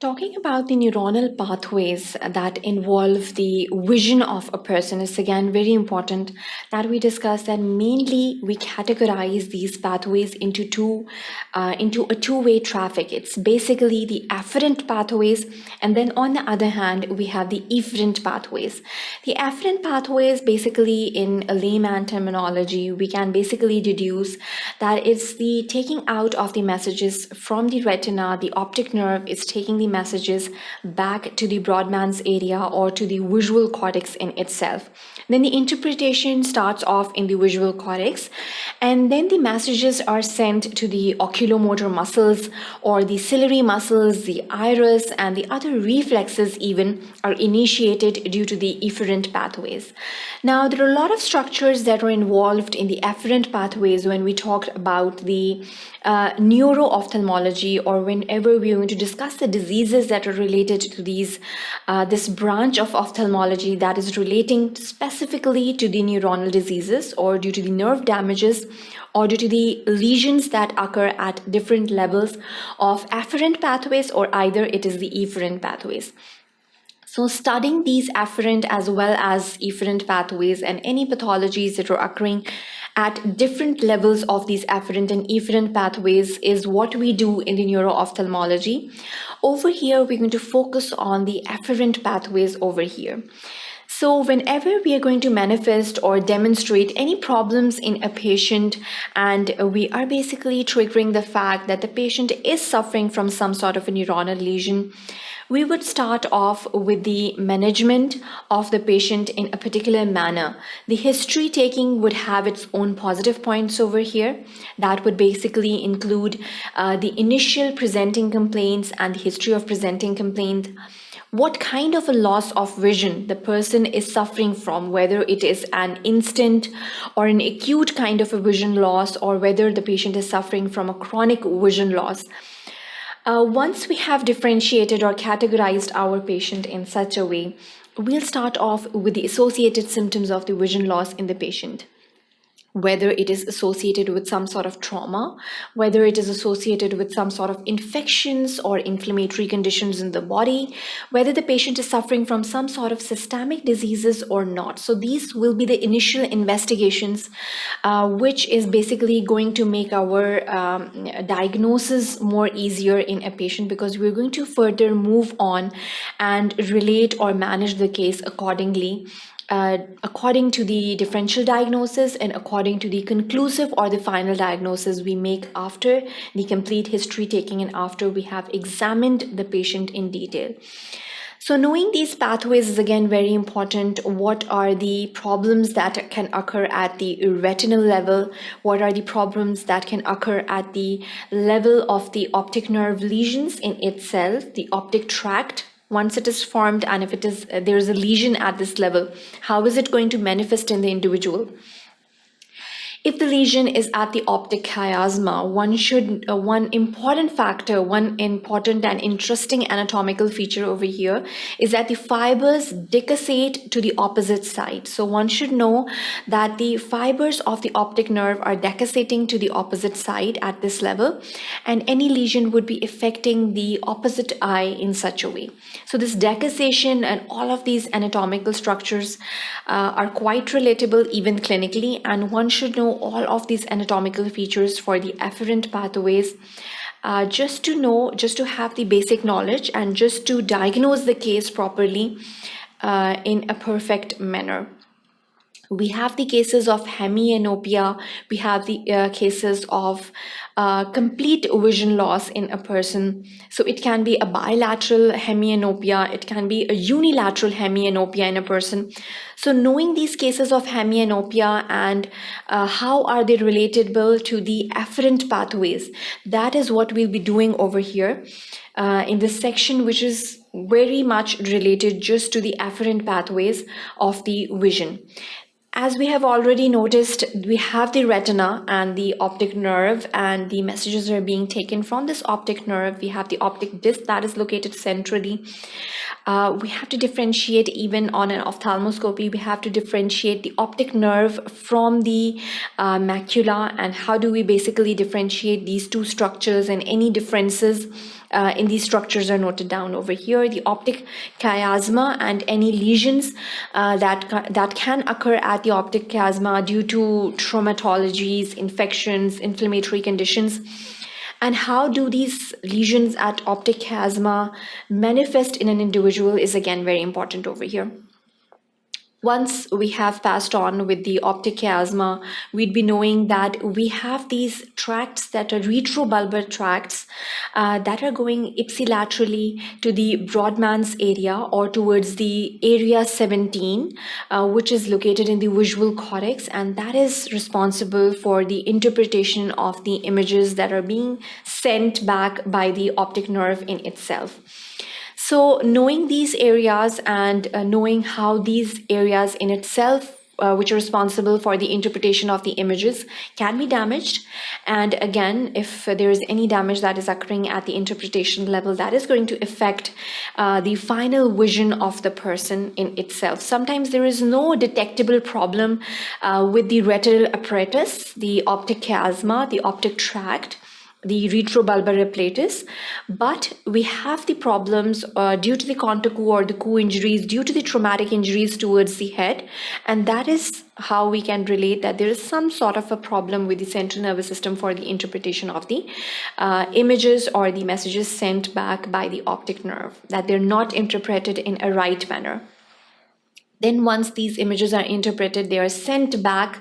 Talking about the neuronal pathways that involve the vision of a person is again very important that we discuss that mainly we categorize these pathways into a two-way traffic. It's basically the afferent pathways, and then on the other hand we have the efferent pathways. The afferent pathways, basically in a layman terminology, we can basically deduce that it's the taking out of the messages from the retina. The optic nerve is taking the messages back to the Brodmann's area or to the visual cortex in itself. Then the interpretation starts off in the visual cortex, and then the messages are sent to the oculomotor muscles or the ciliary muscles, the iris, and the other reflexes even are initiated due to the efferent pathways. Now, there are a lot of structures that are involved in the afferent pathways when we talked about the neuro-ophthalmology, or whenever we are going to discuss the diseases that are related to this branch of ophthalmology that is relating specifically to the neuronal diseases or due to the nerve damages or due to the lesions that occur at different levels of afferent pathways, or either it is the efferent pathways. So studying these afferent as well as efferent pathways and any pathologies that are occurring at different levels of these afferent and efferent pathways is what we do in the neuro-ophthalmology. Over here, we're going to focus on the afferent pathways over here. So whenever we are going to manifest or demonstrate any problems in a patient, and we are basically triggering the fact that the patient is suffering from some sort of a neuronal lesion, we would start off with the management of the patient in a particular manner. The history taking would have its own positive points over here. That would basically include the initial presenting complaints and the history of presenting complaint, what kind of a loss of vision the person is suffering from, whether it is an instant or an acute kind of a vision loss, or whether the patient is suffering from a chronic vision loss. Once we have differentiated or categorized our patient in such a way, we'll start off with the associated symptoms of the vision loss in the patient. Whether it is associated with some sort of trauma, whether it is associated with some sort of infections or inflammatory conditions in the body, whether the patient is suffering from some sort of systemic diseases or not. So these will be the initial investigations, which is basically going to make our diagnosis more easier in a patient, because we're going to further move on and relate or manage the case accordingly. According to the differential diagnosis and according to the conclusive or the final diagnosis we make after the complete history taking and after we have examined the patient in detail. So knowing these pathways is again very important. What are the problems that can occur at the retinal level? What are the problems that can occur at the level of the optic nerve lesions in itself, the optic tract? Once it is formed, and if there is a lesion at this level, how is it going to manifest in the individual? If the lesion is at the optic chiasma, one important factor, one important and interesting anatomical feature over here is that the fibers decussate to the opposite side. So one should know that the fibers of the optic nerve are decussating to the opposite side at this level, and any lesion would be affecting the opposite eye in such a way. So this decussation and all of these anatomical structures are quite relatable even clinically, and one should know all of these anatomical features for the afferent pathways just to have the basic knowledge and just to diagnose the case properly in a perfect manner. We have the cases of hemianopia, we have the cases of complete vision loss in a person. So it can be a bilateral hemianopia, it can be a unilateral hemianopia in a person. So knowing these cases of hemianopia and how are they relatable to the afferent pathways, that is what we'll be doing over here in this section, which is very much related just to the afferent pathways of the vision. As we have already noticed, we have the retina and the optic nerve, and the messages are being taken from this optic nerve. We have the optic disc that is located centrally. We have to differentiate, even on an ophthalmoscopy, we have to differentiate the optic nerve from the macula. And how do we basically differentiate these two structures and any differences in these structures are noted down over here. The optic chiasma and any lesions that can occur at the optic chiasma due to traumatologies, infections, inflammatory conditions. And how do these lesions at optic chiasma manifest in an individual is again very important over here. Once we have passed on with the optic chiasma, we'd be knowing that we have these tracts that are retrobulbar tracts that are going ipsilaterally to the Brodmann's area or towards the area 17, which is located in the visual cortex, and that is responsible for the interpretation of the images that are being sent back by the optic nerve in itself. So knowing these areas and knowing how these areas in itself, which are responsible for the interpretation of the images, can be damaged. And again, if there is any damage that is occurring at the interpretation level, that is going to affect the final vision of the person in itself. Sometimes there is no detectable problem with the retinal apparatus, the optic chiasma, the optic tract, the retrobulbar apparatus, but we have the problems due to the contact or the coup injuries, due to the traumatic injuries towards the head, and that is how we can relate that there is some sort of a problem with the central nervous system for the interpretation of the images or the messages sent back by the optic nerve, that they're not interpreted in a right manner. Then once these images are interpreted, they are sent back,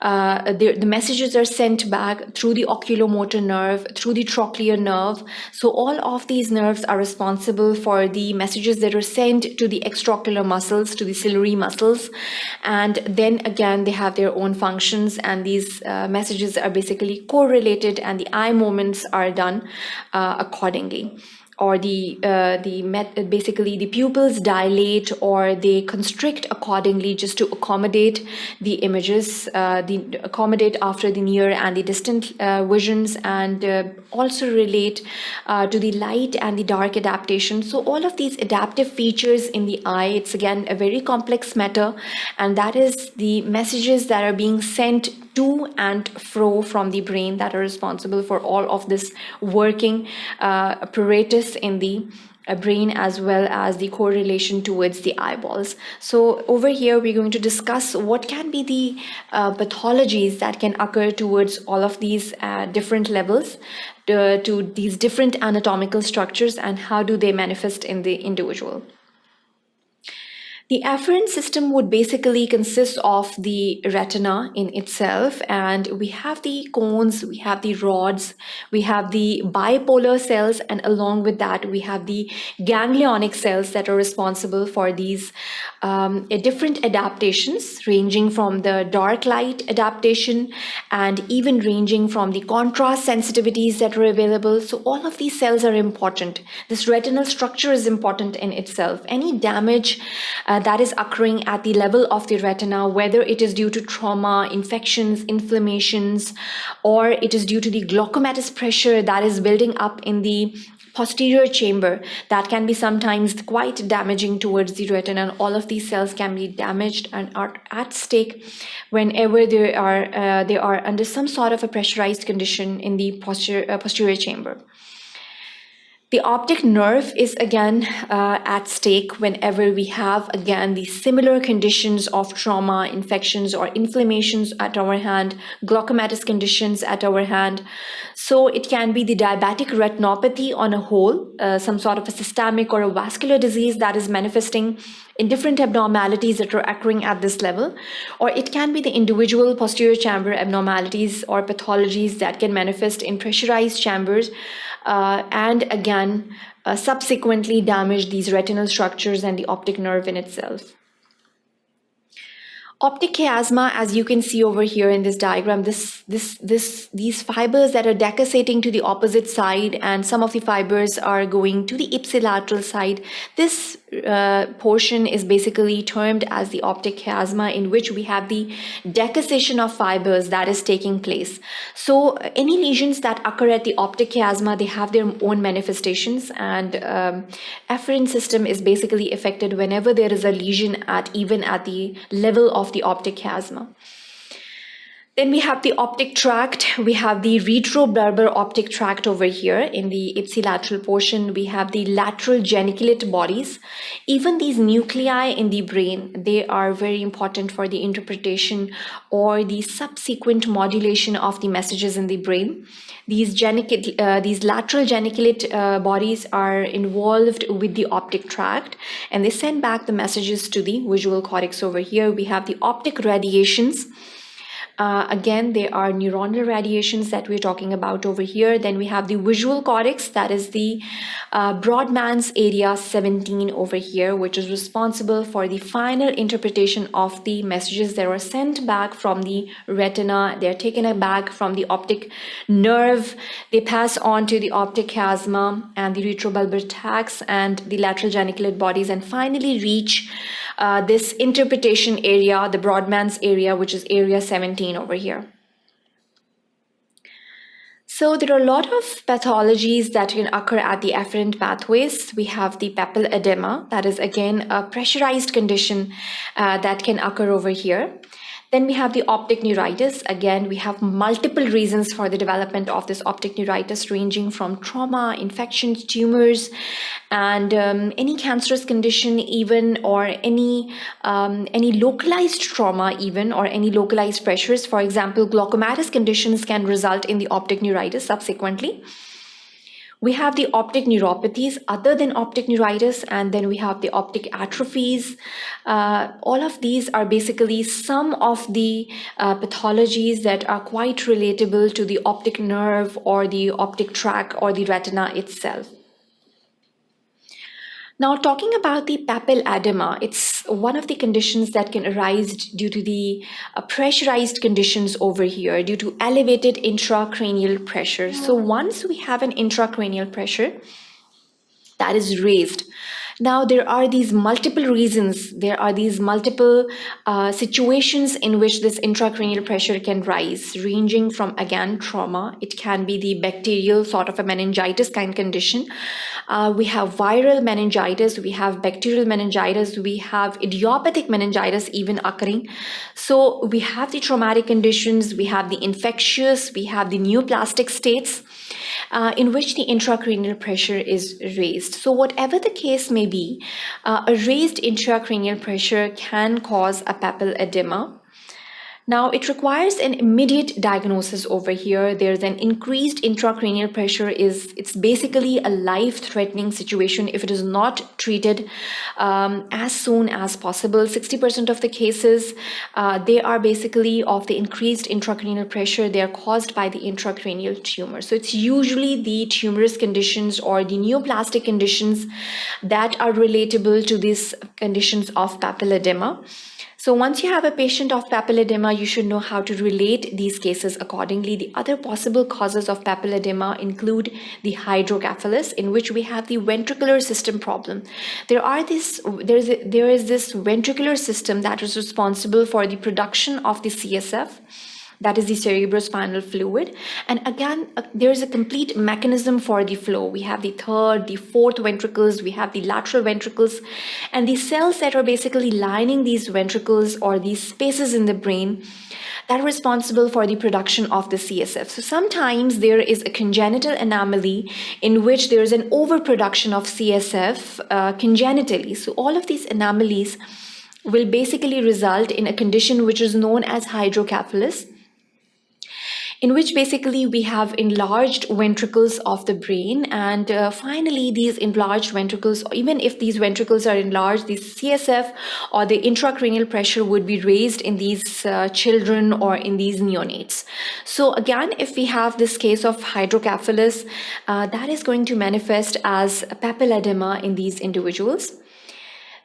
the messages are sent back through the oculomotor nerve, through the trochlear nerve. So all of these nerves are responsible for the messages that are sent to the extraocular muscles, to the ciliary muscles. And then again, they have their own functions, and these messages are basically correlated, and the eye movements are done accordingly. Or basically the pupils dilate or they constrict accordingly just to accommodate the images, accommodate after the near and the distant visions, and also relate to the light and the dark adaptation. So all of these adaptive features in the eye, it's again a very complex matter, and that is the messages that are being sent to and fro from the brain that are responsible for all of this working apparatus in the brain, as well as the correlation towards the eyeballs. So over here we're going to discuss what can be the pathologies that can occur towards all of these different levels, to these different anatomical structures, and how do they manifest in the individual. The afferent system would basically consist of the retina in itself, and we have the cones, we have the rods, we have the bipolar cells, and along with that we have the ganglionic cells that are responsible for these different adaptations, ranging from the dark light adaptation and even ranging from the contrast sensitivities that are available. So all of these cells are important. This retinal structure is important in itself. Any damage that is occurring at the level of the retina, whether it is due to trauma, infections, inflammations, or it is due to the glaucomatous pressure that is building up in the posterior chamber, that can be sometimes quite damaging towards the retina, and all of these cells can be damaged and are at stake whenever they are under some sort of a pressurized condition in the posterior chamber. The optic nerve is again at stake whenever we have again the similar conditions of trauma, infections, or inflammations at our hand, glaucomatous conditions at our hand. So it can be the diabetic retinopathy on a whole, some sort of a systemic or a vascular disease that is manifesting in different abnormalities that are occurring at this level, or it can be the individual posterior chamber abnormalities or pathologies that can manifest in pressurized chambers, and again subsequently damage these retinal structures and the optic nerve in itself. Optic chiasma, as you can see over here in this diagram, these fibers that are decussating to the opposite side, and some of the fibers are going to the ipsilateral side. This portion is basically termed as the optic chiasma, in which we have the decussation of fibers that is taking place. So any lesions that occur at the optic chiasma, they have their own manifestations, and afferent system is basically affected whenever there is a lesion even at the level of the optic chiasma. Then we have the optic tract. We have the retrobulbar optic tract over here in the ipsilateral portion. We have the lateral geniculate bodies. Even these nuclei in the brain, they are very important for the interpretation or the subsequent modulation of the messages in the brain. These lateral geniculate bodies are involved with the optic tract, and they send back the messages to the visual cortex over here. We have the optic radiations. Again, there are neuronal radiations that we're talking about over here. Then we have the visual cortex, that is the Brodmann's area 17 over here, which is responsible for the final interpretation of the messages that are sent back from the retina. They're taken back from the optic nerve. They pass on to the optic chiasma and the retrobulbar tracts and the lateral geniculate bodies, and finally reach this interpretation area, the Brodmann's area, which is area 17 over here. So there are a lot of pathologies that can occur at the afferent pathways. We have the papilledema, that is again a pressurized condition that can occur over here. Then we have the optic neuritis. Again, we have multiple reasons for the development of this optic neuritis, ranging from trauma, infections, tumors, and any cancerous condition even, or any localized trauma even, or any localized pressures. For example, glaucomatous conditions can result in the optic neuritis subsequently. We have the optic neuropathies other than optic neuritis, and then we have the optic atrophies. All of these are basically some of the pathologies that are quite relatable to the optic nerve or the optic tract or the retina itself. Now, talking about the papilledema, it's one of the conditions that can arise due to the pressurized conditions over here, due to elevated intracranial pressure. So once we have an intracranial pressure that is raised, now there are these multiple reasons, there are these multiple situations in which this intracranial pressure can rise, ranging from, again, trauma. It can be the bacterial sort of a meningitis kind condition. We have viral meningitis, we have bacterial meningitis, we have idiopathic meningitis even occurring. So we have the traumatic conditions, we have the infectious, we have the neoplastic states in which the intracranial pressure is raised. So whatever the case may be, a raised intracranial pressure can cause a papilledema. Now, it requires an immediate diagnosis over here. There's an increased intracranial pressure. It's basically a life-threatening situation if it is not treated as soon as possible. 60% of the cases, they are basically of the increased intracranial pressure. They are caused by the intracranial tumor. So it's usually the tumorous conditions or the neoplastic conditions that are relatable to these conditions of papilledema. So once you have a patient of papilledema, you should know how to relate these cases accordingly. The other possible causes of papilledema include the hydrocephalus, in which we have the ventricular system problem. There is this ventricular system that is responsible for the production of the CSF. That is the cerebrospinal fluid. And again, there is a complete mechanism for the flow. We have the third, the fourth ventricles, we have the lateral ventricles, and the cells that are basically lining these ventricles or these spaces in the brain that are responsible for the production of the CSF. So sometimes there is a congenital anomaly in which there is an overproduction of CSF congenitally. So all of these anomalies will basically result in a condition which is known as hydrocephalus, in which basically we have enlarged ventricles of the brain, and finally these enlarged ventricles, even if these ventricles are enlarged, the CSF or the intracranial pressure would be raised in these children or in these neonates. So again, if we have this case of hydrocephalus, that is going to manifest as papilledema in these individuals.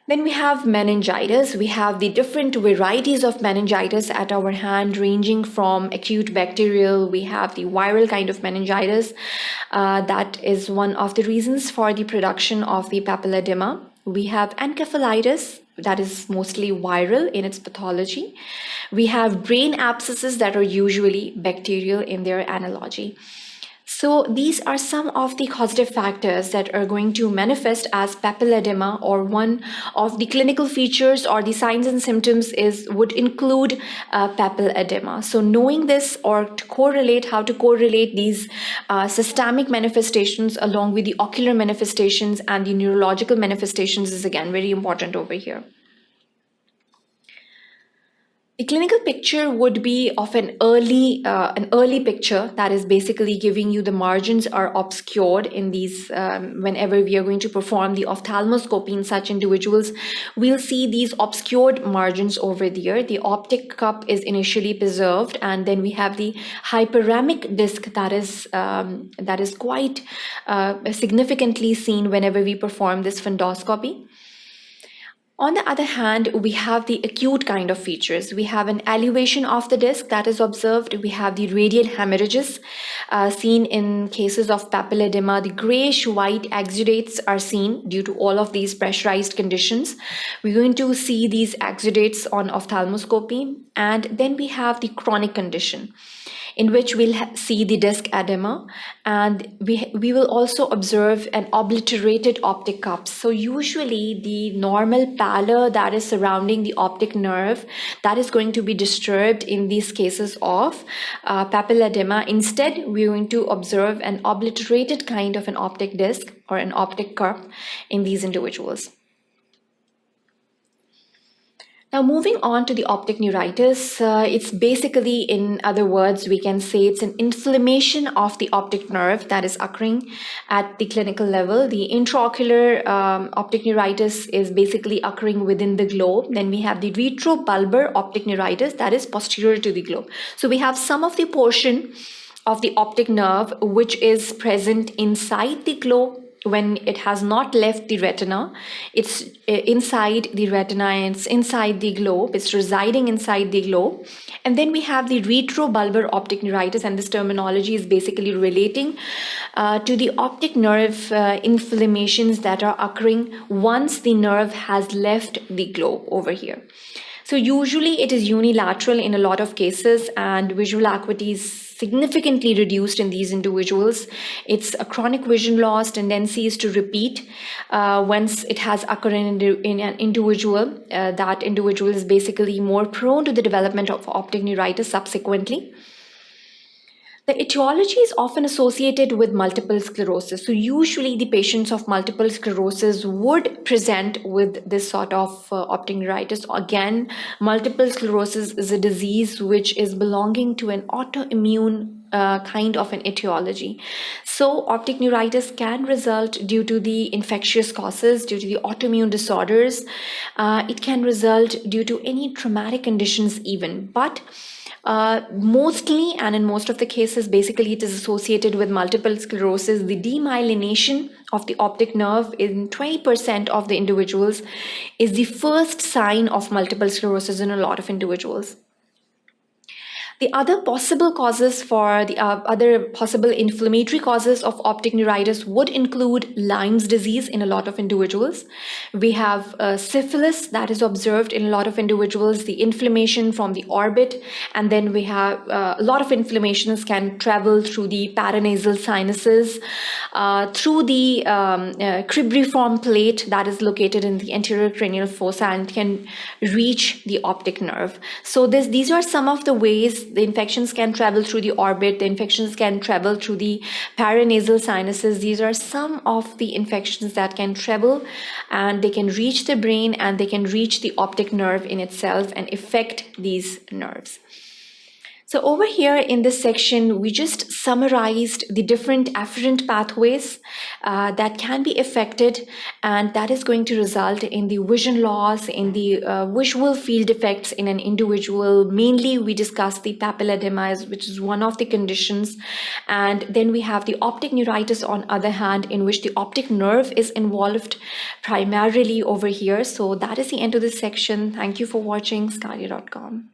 Then we have meningitis. We have the different varieties of meningitis at our hand, ranging from acute bacterial. We have the viral kind of meningitis. That is one of the reasons for the production of the papilledema. We have encephalitis, that is mostly viral in its pathology. We have brain abscesses that are usually bacterial in their analogy. So these are some of the causative factors that are going to manifest as papilledema, or one of the clinical features or the signs and symptoms would include papilledema. So knowing this, or to correlate, how to correlate these systemic manifestations along with the ocular manifestations and the neurological manifestations is again very important over here. The clinical picture would be of an early picture that is basically giving you the margins are obscured in these. Whenever we are going to perform the ophthalmoscopy in such individuals, we'll see these obscured margins over there. The optic cup is initially preserved, and then we have the hyperemic disc that is quite significantly seen whenever we perform this fundoscopy. On the other hand, we have the acute kind of features. We have an elevation of the disc that is observed. We have the radial hemorrhages seen in cases of papilledema. The grayish-white exudates are seen due to all of these pressurized conditions. We're going to see these exudates on ophthalmoscopy. And then we have the chronic condition, in which we'll see the disc edema, and we will also observe an obliterated optic cup. So usually the normal pallor that is surrounding the optic nerve, that is going to be disturbed in these cases of papilledema. Instead, we're going to observe an obliterated kind of an optic disc or an optic cup in these individuals. Now, moving on to the optic neuritis, it's basically, in other words, we can say it's an inflammation of the optic nerve that is occurring at the clinical level. The intraocular optic neuritis is basically occurring within the globe. Then we have the retrobulbar optic neuritis that is posterior to the globe. So we have some of the portion of the optic nerve which is present inside the globe. When it has not left the retina, it's inside the retina and it's inside the globe, it's residing inside the globe. And then we have the retrobulbar optic neuritis, and this terminology is basically relating to the optic nerve inflammations that are occurring once the nerve has left the globe over here. So usually it is unilateral in a lot of cases, and visual acuity is significantly reduced in these individuals. It's a chronic vision loss tendency is to repeat once it has occurred in an individual. That individual is basically more prone to the development of optic neuritis subsequently. The etiology is often associated with multiple sclerosis. So usually the patients of multiple sclerosis would present with this sort of optic neuritis. Again, multiple sclerosis is a disease which is belonging to an autoimmune kind of an etiology. So optic neuritis can result due to the infectious causes, due to the autoimmune disorders. It can result due to any traumatic conditions even. But mostly, and in most of the cases, basically it is associated with multiple sclerosis. The demyelination of the optic nerve in 20% of the individuals is the first sign of multiple sclerosis in a lot of individuals. The other possible causes for the other possible inflammatory causes of optic neuritis would include Lyme's disease in a lot of individuals. We have syphilis that is observed in a lot of individuals, the inflammation from the orbit, and then we have a lot of inflammations can travel through the paranasal sinuses, through the cribriform plate that is located in the anterior cranial fossa and can reach the optic nerve. So these are some of the ways the infections can travel through the orbit, the infections can travel through the paranasal sinuses. These are some of the infections that can travel and they can reach the brain and they can reach the optic nerve in itself and affect these nerves. So over here in this section, we just summarized the different afferent pathways that can be affected, and that is going to result in the vision loss, in the visual field defects in an individual. Mainly, we discussed the papilledema, which is one of the conditions. And then we have the optic neuritis on other hand, in which the optic nerve is involved primarily over here. So that is the end of this section. Thank you for watching sqadia.com.